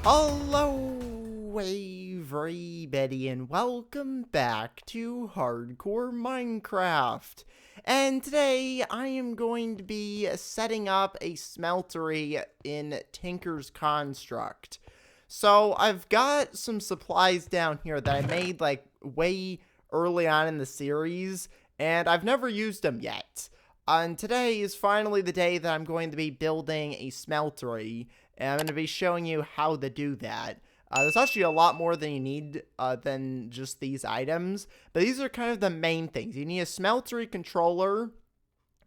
Hello everybody and welcome back to Hardcore Minecraft. And today I am going to be setting up a smeltery in Tinker's Construct. So I've got some supplies down here that I made like way early on in the series, and I've never used them yet. And today is finally the day that I'm going to be building a smeltery, and I'm going to be showing you how to do that. There's actually a lot more than you need than just these items, but these are kind of the main things. You need a smeltery controller,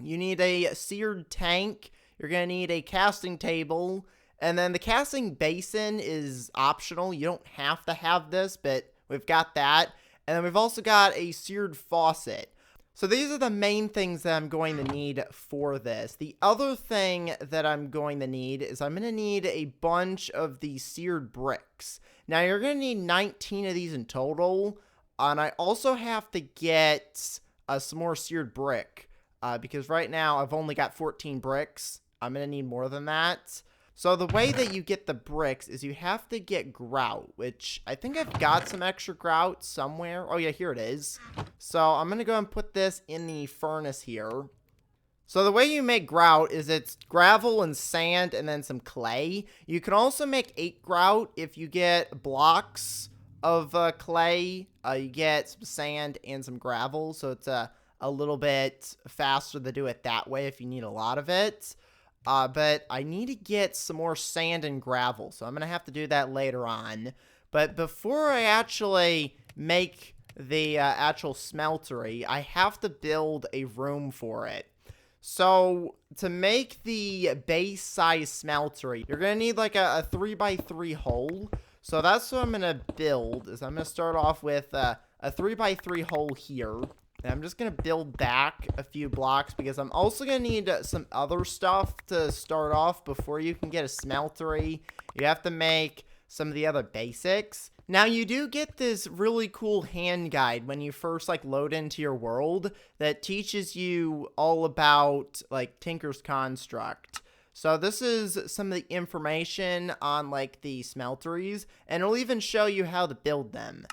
you need a seared tank, you're going to need a casting table, and then the casting basin is optional. You don't have to have this, but we've got that. And then we've also got a seared faucet. So these are the main things that I'm going to need for this. The other thing that I'm going to need is I'm going to need a bunch of these seared bricks. Now you're going to need 19 of these in total. And I also have to get some more seared brick. Because right now I've only got 14 bricks. I'm going to need more than that. So the way that you get the bricks is you have to get grout, which I think I've got some extra grout somewhere. Oh yeah, here it is. So I'm going to go and put this in the furnace here. So the way you make grout is it's gravel and sand and then some clay. You can also make 8 grout if you get blocks of clay. You get some sand and some gravel, so it's a little bit faster to do it that way if you need a lot of it. But I need to get some more sand and gravel, so I'm going to have to do that later on. But before I actually make the actual smeltery, I have to build a room for it. So to make the base size smeltery, you're going to need like a 3x3 hole. So that's what I'm going to build, is I'm going to start off with a 3x3 hole here. And I'm just going to build back a few blocks because I'm also going to need some other stuff to start off before you can get a smeltery. You have to make some of the other basics. Now, you do get this really cool hand guide when you first, like, load into your world that teaches you all about, like, Tinker's Construct. So this is some of the information on, like, the smelteries, and it'll even show you how to build them.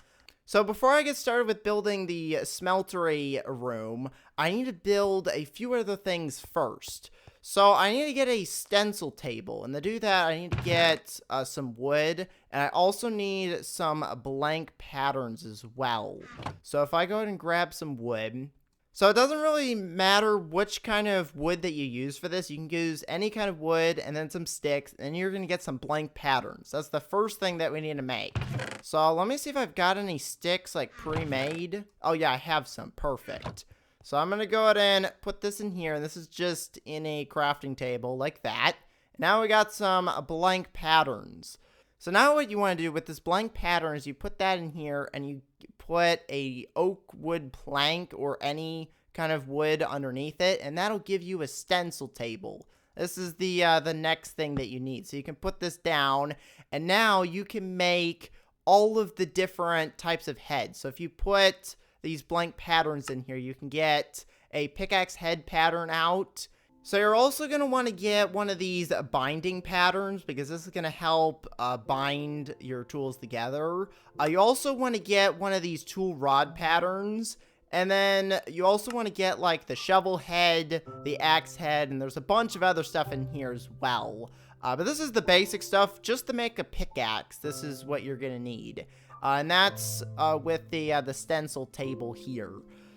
So before I get started with building the smeltery room, I need to build a few other things first. So I need to get a stencil table, and to do that I need to get some wood, and I also need some blank patterns as well. So if I go ahead and grab some wood. So it doesn't really matter which kind of wood that you use for this. You can use any kind of wood and then some sticks, and you're going to get some blank patterns. That's the first thing that we need to make. So let me see if I've got any sticks like pre-made. Oh yeah, I have some. Perfect. So I'm going to go ahead and put this in here, and this is just in a crafting table like that. Now we got some blank patterns. So now what you want to do with this blank pattern is you put that in here, and you put a oak wood plank or any kind of wood underneath it, and that'll give you a stencil table. This is the next thing that you need. So you can put this down, and now you can make all of the different types of heads. So if you put these blank patterns in here, you can get a pickaxe head pattern out. So you're also going to want to get one of these binding patterns because this is going to help bind your tools together. You also want to get one of these tool rod patterns. And then you also want to get like the shovel head, the axe head, and there's a bunch of other stuff in here as well. But this is the basic stuff. Just to make a pickaxe, this is what you're going to need. And that's with the stencil table here.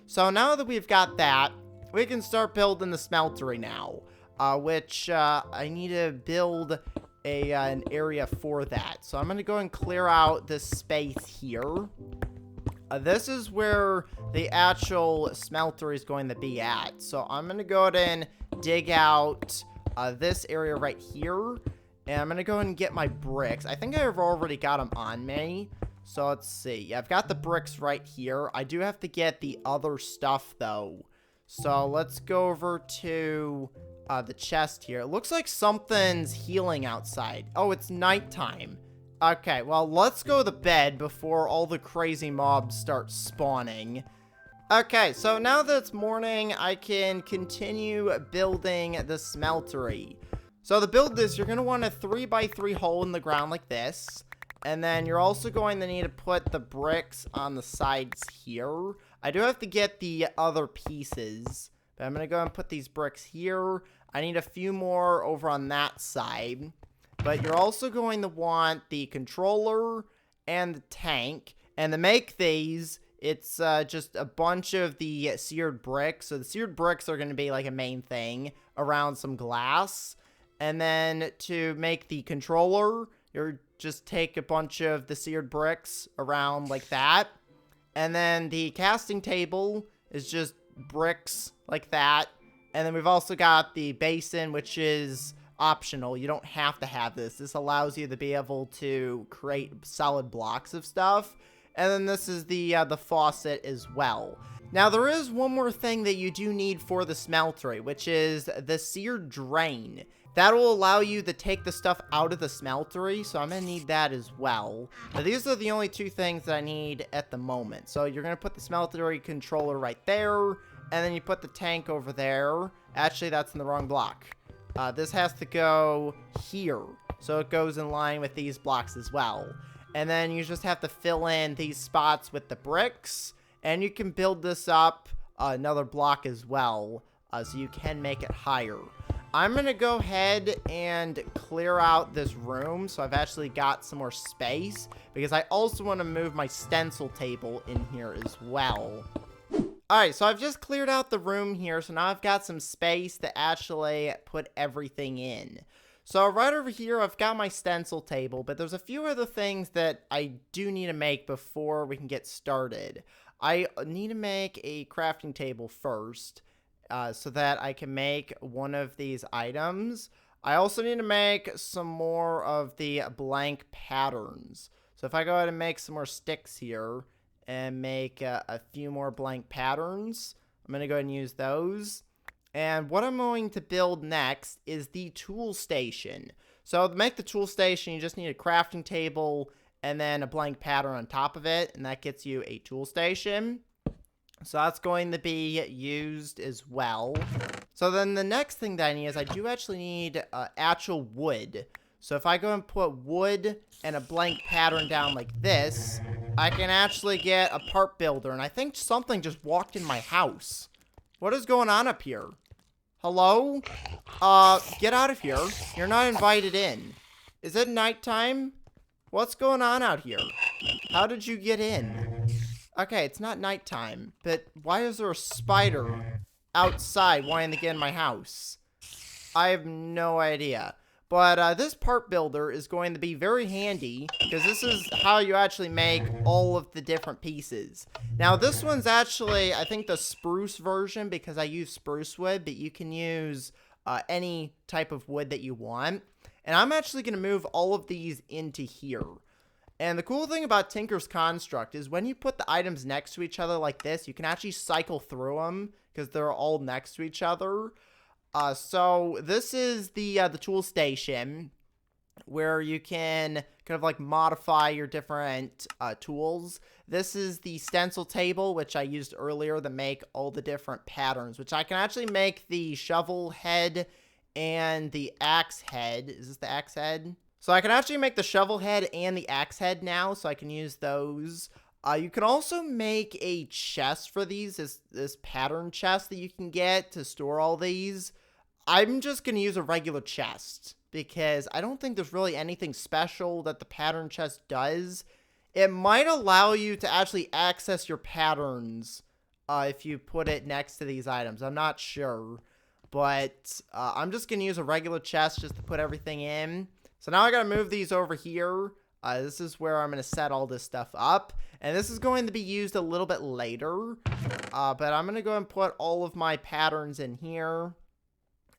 So now that we've got that, we can start building the smeltery now, which I need to build an area for that. So I'm going to go and clear out this space here. This is where the actual smeltery is going to be at. So I'm going to go ahead and dig out this area right here. And I'm going to go and get my bricks. I think I've already got them on me. So let's see. Yeah, I've got the bricks right here. I do have to get the other stuff, though. So let's go over to the chest here. It looks like something's healing outside. Oh, it's nighttime. Okay, well, let's go to bed before all the crazy mobs start spawning. Okay, so now that it's morning, I can continue building the smeltery. So to build this, you're going to want a 3x3 hole in the ground like this. And then you're also going to need to put the bricks on the sides here. I do have to get the other pieces, but I'm going to go and put these bricks here. I need a few more over on that side. But you're also going to want the controller and the tank. And to make these, it's just a bunch of the seared bricks. So the seared bricks are going to be like a main thing around some glass. And then to make the controller, you're just take a bunch of the seared bricks around like that. And then the casting table is just bricks like that. And then we've also got the basin, which is optional. You don't have to have this. This allows you to be able to create solid blocks of stuff. And then this is the faucet as well. Now, there is one more thing that you do need for the smeltery, which is the seared drain. That will allow you to take the stuff out of the smeltery, so I'm going to need that as well. Now, these are the only two things that I need at the moment. So you're going to put the smeltery controller right there, and then you put the tank over there. Actually, that's in the wrong block. This has to go here, so it goes in line with these blocks as well. And then you just have to fill in these spots with the bricks, and you can build this up another block as well, so you can make it higher. I'm going to go ahead and clear out this room, so I've actually got some more space, because I also want to move my stencil table in here as well. Alright, so I've just cleared out the room here, so now I've got some space to actually put everything in. So right over here, I've got my stencil table, but there's a few other things that I do need to make before we can get started. I need to make a crafting table first, so that I can make one of these items. I also need to make some more of the blank patterns. So if I go ahead and make some more sticks here and make a few more blank patterns, I'm going to go ahead and use those. And what I'm going to build next is the tool station. So to make the tool station, you just need a crafting table and then a blank pattern on top of it, and that gets you a tool station. So that's going to be used as well. So then the next thing that I need is I do actually need actual wood. So if I go and put wood and a blank pattern down like this, I can actually get a part builder. And I think something just walked in my house. What is going on up here? Hello? Get out of here. You're not invited in. Is it nighttime? What's going on out here? How did you get in? Okay, it's not nighttime, but why is there a spider outside wanting to get in my house? I have no idea. But this part builder is going to be very handy, because this is how you actually make all of the different pieces. Now, this one's actually, I think, the spruce version, because I use spruce wood, but you can use any type of wood that you want. And I'm actually going to move all of these into here. And the cool thing about Tinker's Construct is when you put the items next to each other like this, you can actually cycle through them because they're all next to each other. So this is the tool station where you can kind of like modify your different tools. This is the stencil table, which I used earlier to make all the different patterns, which I can actually make the shovel head and the axe head. Is this the axe head? So I can actually make the shovel head and the axe head now, so I can use those. You can also make a chest for these, this pattern chest that you can get to store all these. I'm just going to use a regular chest, because I don't think there's really anything special that the pattern chest does. It might allow you to actually access your patterns if you put it next to these items. I'm not sure, but I'm just going to use a regular chest just to put everything in. So now I got to move these over here. This is where I'm going to set all this stuff up. And this is going to be used a little bit later. But I'm going to go and put all of my patterns in here.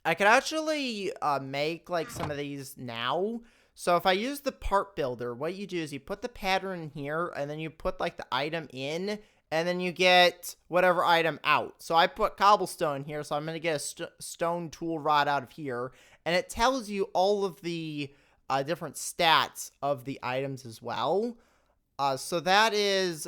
I could actually make like some of these now. So if I use the part builder, what you do is you put the pattern in here, and then you put like the item in, and then you get whatever item out. So I put cobblestone here, so I'm going to get a stone tool rod out of here. And it tells you all of the different stats of the items as well. So that is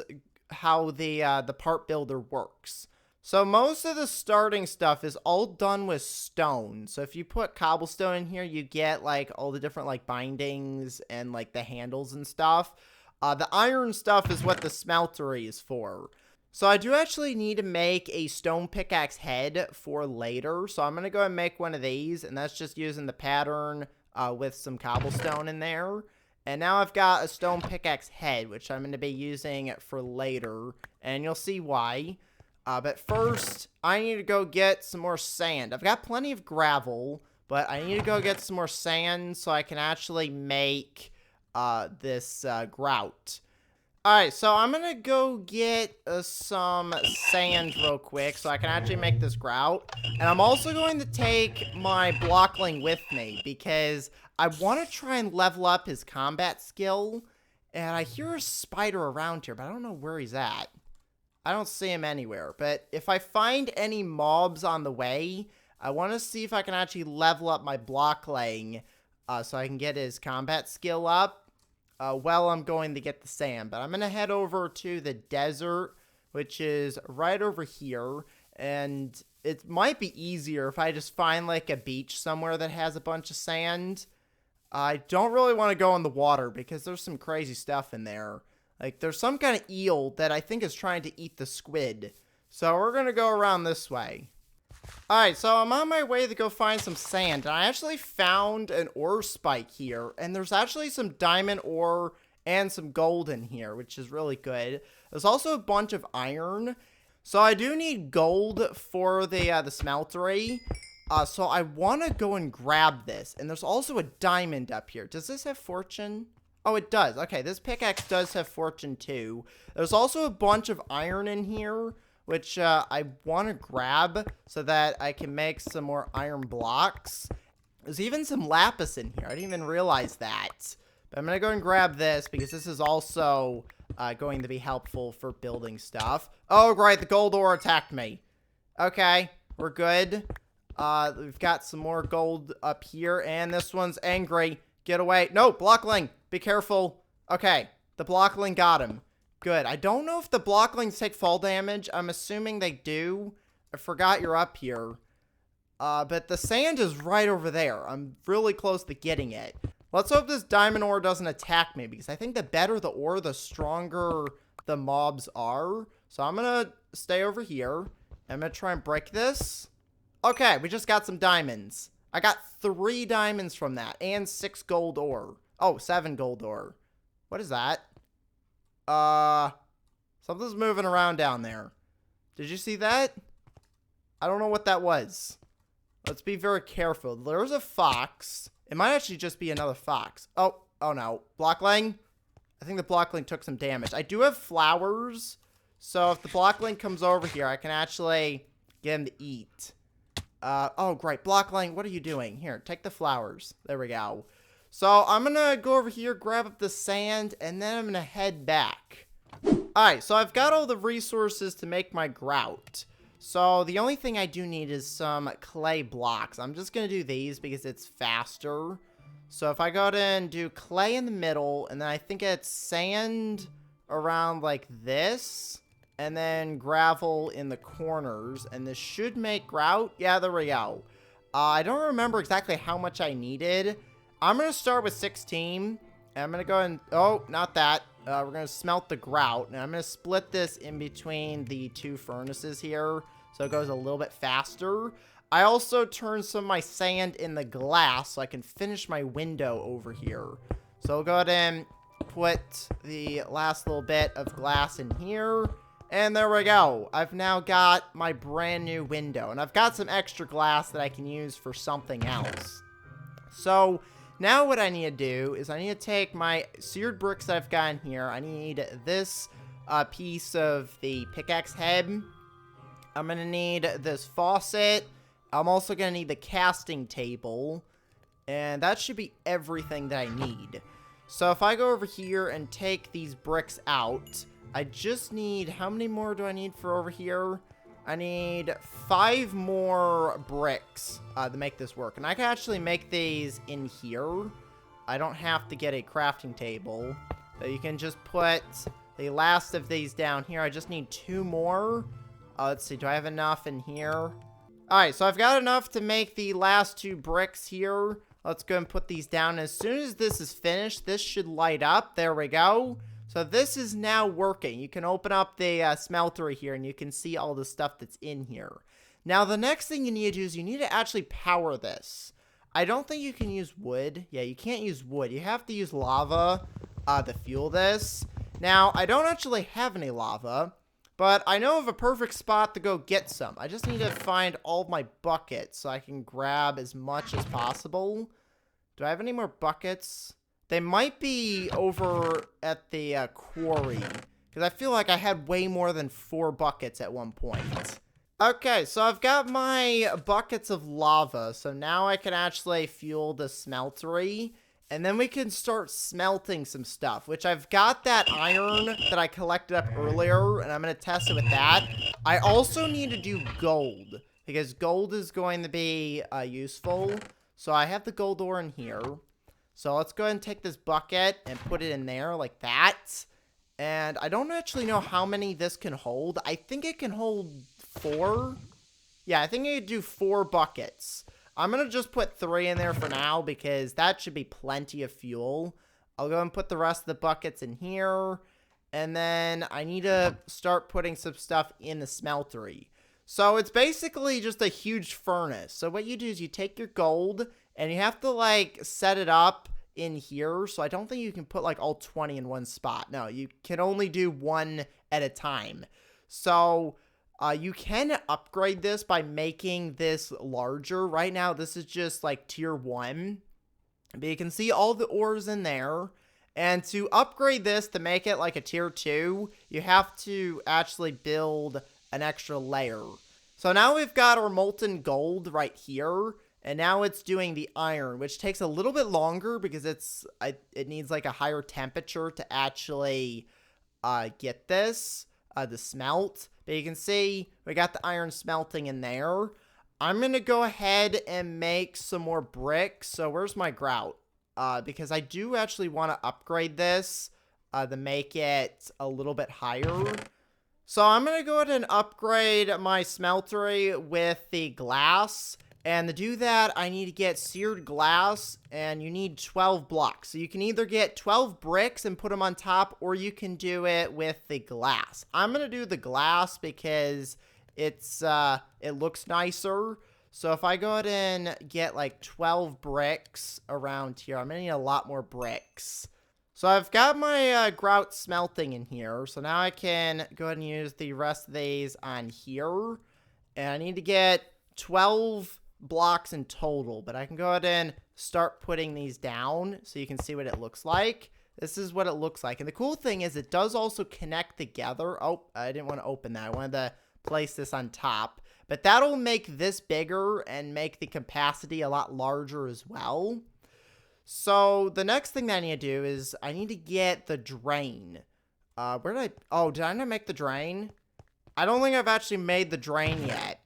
how the part builder works. So most of the starting stuff is all done with stone. So if you put cobblestone in here, you get like all the different like bindings and like the handles and stuff. The iron stuff is what the smeltery is for. So I do actually need to make a stone pickaxe head for later. So I'm going to go and make one of these, and that's just using the pattern with some cobblestone in there. And now I've got a stone pickaxe head, which I'm going to be using for later, and you'll see why. But first, I need to go get some more sand. I've got plenty of gravel, but I need to go get some more sand so I can actually make this grout. Alright, so I'm going to go get some sand real quick so I can actually make this grout. And I'm also going to take my blockling with me because I want to try and level up his combat skill. And I hear a spider around here, but I don't know where he's at. I don't see him anywhere, but if I find any mobs on the way, I want to see if I can actually level up my block laying so I can get his combat skill up while I'm going to get the sand. But I'm going to head over to the desert, which is right over here, and it might be easier if I just find like a beach somewhere that has a bunch of sand. I don't really want to go in the water because there's some crazy stuff in there. Like, there's some kind of eel that I think is trying to eat the squid. So we're going to go around this way. Alright, so I'm on my way to go find some sand. And I actually found an ore spike here. And there's actually some diamond ore and some gold in here, which is really good. There's also a bunch of iron. So I do need gold for the smeltery. So I want to go and grab this. And there's also a diamond up here. Does this have fortune? Oh, it does. Okay, this pickaxe does have fortune too. There's also a bunch of iron in here, which I want to grab so that I can make some more iron blocks. There's even some lapis in here. I didn't even realize that. But I'm going to go and grab this because this is also going to be helpful for building stuff. Oh, great. The gold ore attacked me. Okay, we're good. We've got some more gold up here, and this one's angry. Get away. No, blockling. Be careful. Okay, the blockling got him. Good. I don't know if the blocklings take fall damage. I'm assuming they do. I forgot you're up here. But the sand is right over there. I'm really close to getting it. Let's hope this diamond ore doesn't attack me, because I think the better the ore, the stronger the mobs are. So I'm going to stay over here. I'm going to try and break this. Okay, we just got some diamonds. I got 3 diamonds from that and 6 gold ore. Oh, 7 gold ore. What is that? Something's moving around down there. Did you see that? I don't know what that was. Let's be very careful. There's a fox. It might actually just be another fox. Oh no. Blockling? I think the blockling took some damage. I do have flowers. So if the blockling comes over here, I can actually get him to eat. Oh, great. Blockling, what are you doing? Here, take the flowers. There we go. So I'm going to go over here, grab up the sand, and then I'm going to head back. Alright, so I've got all the resources to make my grout. So the only thing I do need is some clay blocks. I'm just going to do these because it's faster. So if I go ahead and do clay in the middle, and then I think it's sand around like this, and then gravel in the corners, and this should make grout. Yeah, there we go. I don't remember exactly how much I needed. I'm going to start with 16, and I'm going to go and, oh, not that. We're going to smelt the grout, and I'm going to split this in between the 2 furnaces here, so it goes a little bit faster. I also turned some of my sand in the glass, so I can finish my window over here. So I'll go ahead and put the last little bit of glass in here. And there we go. I've now got my brand new window. And I've got some extra glass that I can use for something else. So now what I need to do is I need to take my seared bricks that I've got in here. I need this piece of the pickaxe head. I'm going to need this faucet. I'm also going to need the casting table. And that should be everything that I need. So if I go over here and take these bricks out, I just need, how many more do I need for over here? I need 5 more bricks to make this work. And I can actually make these in here. I don't have to get a crafting table. So you can just put the last of these down here. I just need 2 more. Let's see. Do I have enough in here? Alright, so I've got enough to make the last 2 bricks here. Let's go and put these down. As soon as this is finished, this should light up. There we go. So this is now working. You can open up the smeltery here, and you can see all the stuff that's in here. Now, the next thing you need to do is you need to actually power this. I don't think you can use wood. Yeah, you can't use wood. You have to use lava to fuel this. Now, I don't actually have any lava, but I know of a perfect spot to go get some. I just need to find all of my buckets so I can grab as much as possible. Do I have any more buckets? They might be over at the quarry, because I feel like I had way more than 4 buckets at one point. Okay, so I've got my buckets of lava, so now I can actually fuel the smeltery, and then we can start smelting some stuff, which I've got that iron that I collected up earlier, and I'm going to test it with that. I also need to do gold, because gold is going to be useful. So I have the gold ore in here. So let's go ahead and take this bucket and put it in there like that. And I don't actually know how many this can hold. I think it can hold 4. Yeah, I think I could do 4 buckets. I'm going to just put 3 in there for now because that should be plenty of fuel. I'll go and put the rest of the buckets in here. And then I need to start putting some stuff in the smeltery. So it's basically just a huge furnace. So what you do is you take your gold and you have to like set it up in here. So I don't think you can put like all 20 in one spot. No, you can only do 1 at a time. So you can upgrade this by making this larger. Right now, this is just like tier 1. But you can see all the ores in there. And to upgrade this to make it like a tier 2, you have to actually build an extra layer. So now we've got our molten gold right here. And now it's doing the iron, which takes a little bit longer because it needs like a higher temperature to actually get this, the smelt. But you can see we got the iron smelting in there. I'm going to go ahead and make some more bricks. So where's my grout? Because I do actually want to upgrade this to make it a little bit higher. So I'm going to go ahead and upgrade my smeltery with the glass. And to do that, I need to get seared glass, and you need 12 blocks. So you can either get 12 bricks and put them on top, or you can do it with the glass. I'm going to do the glass because it looks nicer. So if I go ahead and get like 12 bricks around here, I'm going to need a lot more bricks. So I've got my grout smelting in here. So now I can go ahead and use the rest of these on here. And I need to get 12 blocks in total. But I can go ahead and start putting these down so you can see what it looks like. This is what it looks like. And the cool thing is it does also connect together. Oh, I didn't want to open that. I wanted to place this on top. But that'll make this bigger and make the capacity a lot larger as well. So the next thing that I need to do is I need to get the drain. Where did I... Oh, did I not make the drain? I don't think I've actually made the drain yet.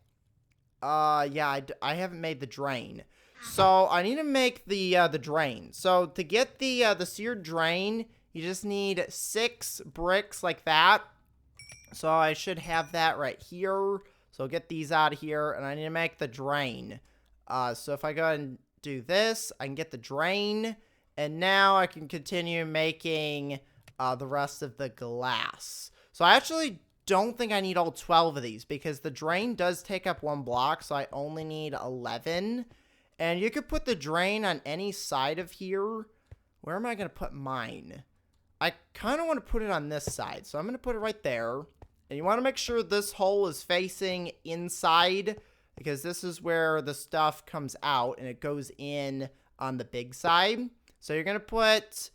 Yeah, I haven't made the drain. So I need to make the drain. So to get the seared drain, you just need 6 bricks like that. So I should have that right here. So I'll get these out of here, and I need to make the drain. So if I go ahead and do this, I can get the drain, and now I can continue making the rest of the glass. So I actually don't think I need all 12 of these, because the drain does take up 1 block, so I only need 11. And you could put the drain on any side of here. Where am I going to put mine? I kind of want to put it on this side, so I'm going to put it right there. And you want to make sure this hole is facing inside, because this is where the stuff comes out and it goes in on the big side. So you're going to put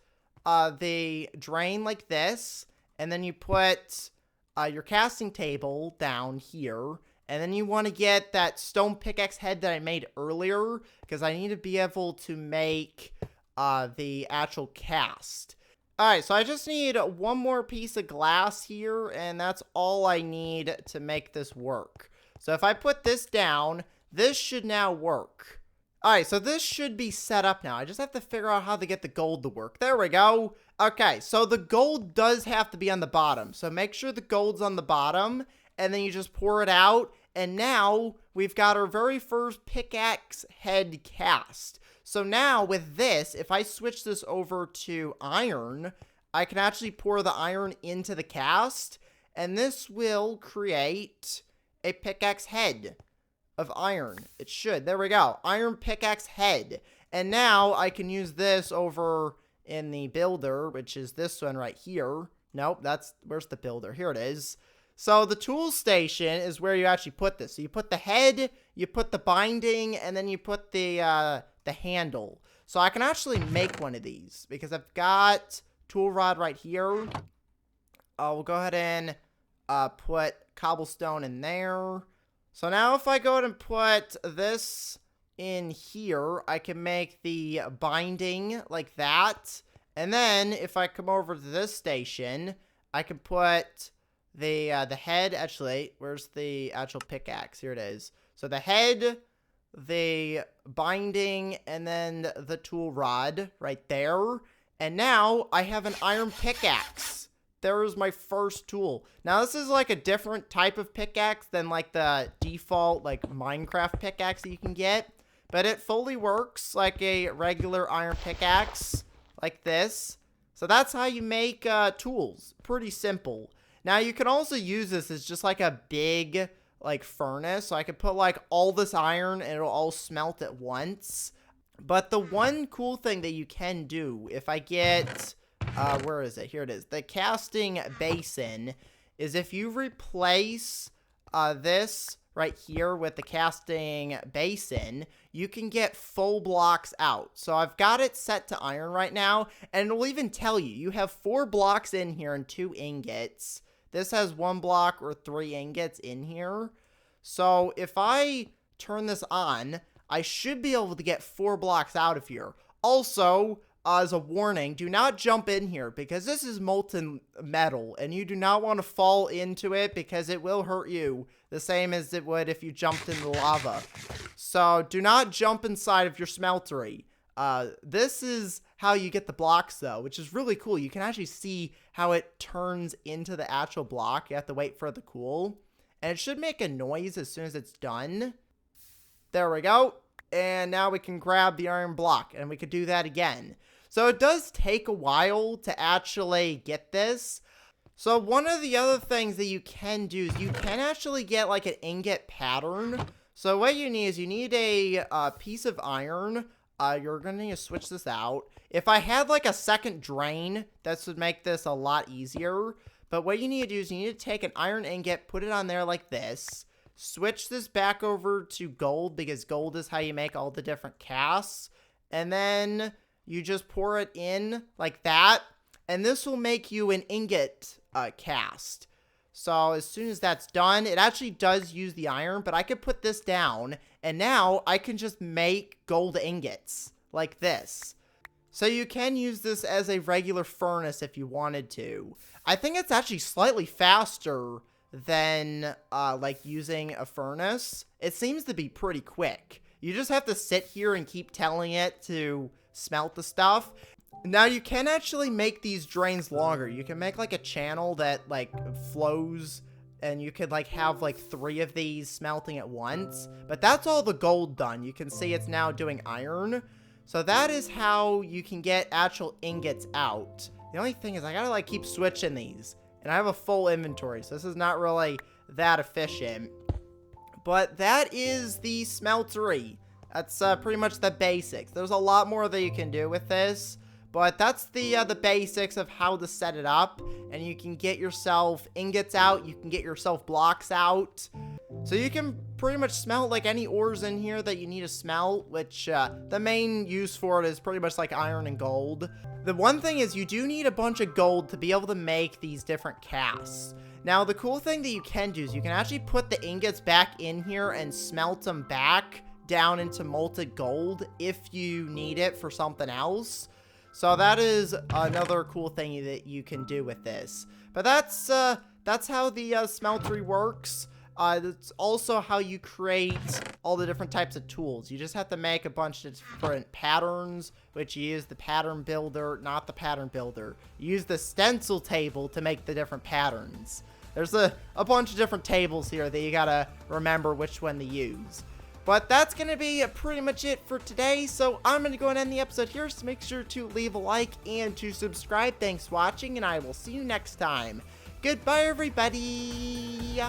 the drain like this, and then you put your casting table down here. And then you want to get that stone pickaxe head that I made earlier, because I need to be able to make the actual cast. Alright, so I just need 1 more piece of glass here, and that's all I need to make this work. So if I put this down, this should now work. Alright, so this should be set up now. I just have to figure out how to get the gold to work. There we go. Okay, so the gold does have to be on the bottom. So make sure the gold's on the bottom, and then you just pour it out, and now we've got our very first pickaxe head cast. So now with this, if I switch this over to iron, I can actually pour the iron into the cast, and this will create a pickaxe head of iron. It should. There we go. Iron pickaxe head. And now I can use this over in the builder, which is this one right here. Nope, where's the builder? Here it is. So the tool station is where you actually put this. So you put the head, you put the binding, and then you put the handle. So I can actually make one of these because I've got tool rod right here. We'll go ahead and put cobblestone in there. So now if I go ahead and put this in here, I can make the binding like that. And then if I come over to this station, I can put the head. Actually, where's the actual pickaxe? Here it is. So the head, the binding, and then the tool rod right there. And now I have an iron pickaxe. There is my first tool. Now this is like a different type of pickaxe than like the default like Minecraft pickaxe that you can get. But it fully works like a regular iron pickaxe, like this. So that's how you make tools. Pretty simple. Now you can also use this as just like a big like furnace. So I could put like all this iron and it'll all smelt at once. But the one cool thing that you can do, if I get, where is it? Here it is. The casting basin is if you replace this right here with the casting basin, you can get full blocks out. So I've got it set to iron right now, and it'll even tell you, you have 4 blocks in here and 2 ingots. This has 1 block or 3 ingots in here. So if I turn this on, I should be able to get 4 blocks out of here. Also, as a warning, do not jump in here because this is molten metal and you do not want to fall into it because it will hurt you the same as it would if you jumped into lava. So do not jump inside of your smeltery. This is how you get the blocks though, which is really cool. You can actually see how it turns into the actual block. You have to wait for it to cool. And it should make a noise as soon as it's done. There we go. And now we can grab the iron block and we could do that again. So it does take a while to actually get this. So one of the other things that you can do is you can actually get like an ingot pattern. So what you need is you need a piece of iron. You're going to need to switch this out. If I had like a second drain, this would make this a lot easier. But what you need to do is you need to take an iron ingot, put it on there like this. Switch this back over to gold because gold is how you make all the different casts. And then you just pour it in like that. And this will make you an ingot cast. So as soon as that's done, it actually does use the iron, but I could put this down. And now I can just make gold ingots like this. So you can use this as a regular furnace if you wanted to. I think it's actually slightly faster than like using a furnace. It seems to be pretty quick. You just have to sit here and keep telling it to smelt the stuff. Now you can actually make these drains longer. You can make like a channel that like flows and you could like have like 3 of these smelting at once. But that's all the gold done. You can see it's now doing iron. So that is how you can get actual ingots out. The only thing is I gotta like keep switching these. And I have a full inventory, so this is not really that efficient. But that is the smeltery. That's pretty much the basics. There's a lot more that you can do with this. But that's the basics of how to set it up. And you can get yourself ingots out. You can get yourself blocks out. So you can pretty much smelt like any ores in here that you need to smelt. Which the main use for it is pretty much like iron and gold. The one thing is you do need a bunch of gold to be able to make these different casts. Now the cool thing that you can do is you can actually put the ingots back in here and smelt them back down into molten gold if you need it for something else. So that is another cool thing that you can do with this. But that's how the smeltery works. That's also how you create all the different types of tools. You just have to make a bunch of different patterns, which you use the pattern builder, not the pattern builder. You use the stencil table to make the different patterns. There's a bunch of different tables here that you gotta remember which one to use. But that's going to be pretty much it for today, so I'm going to go and end the episode here, so make sure to leave a like and to subscribe. Thanks for watching, and I will see you next time. Goodbye, everybody!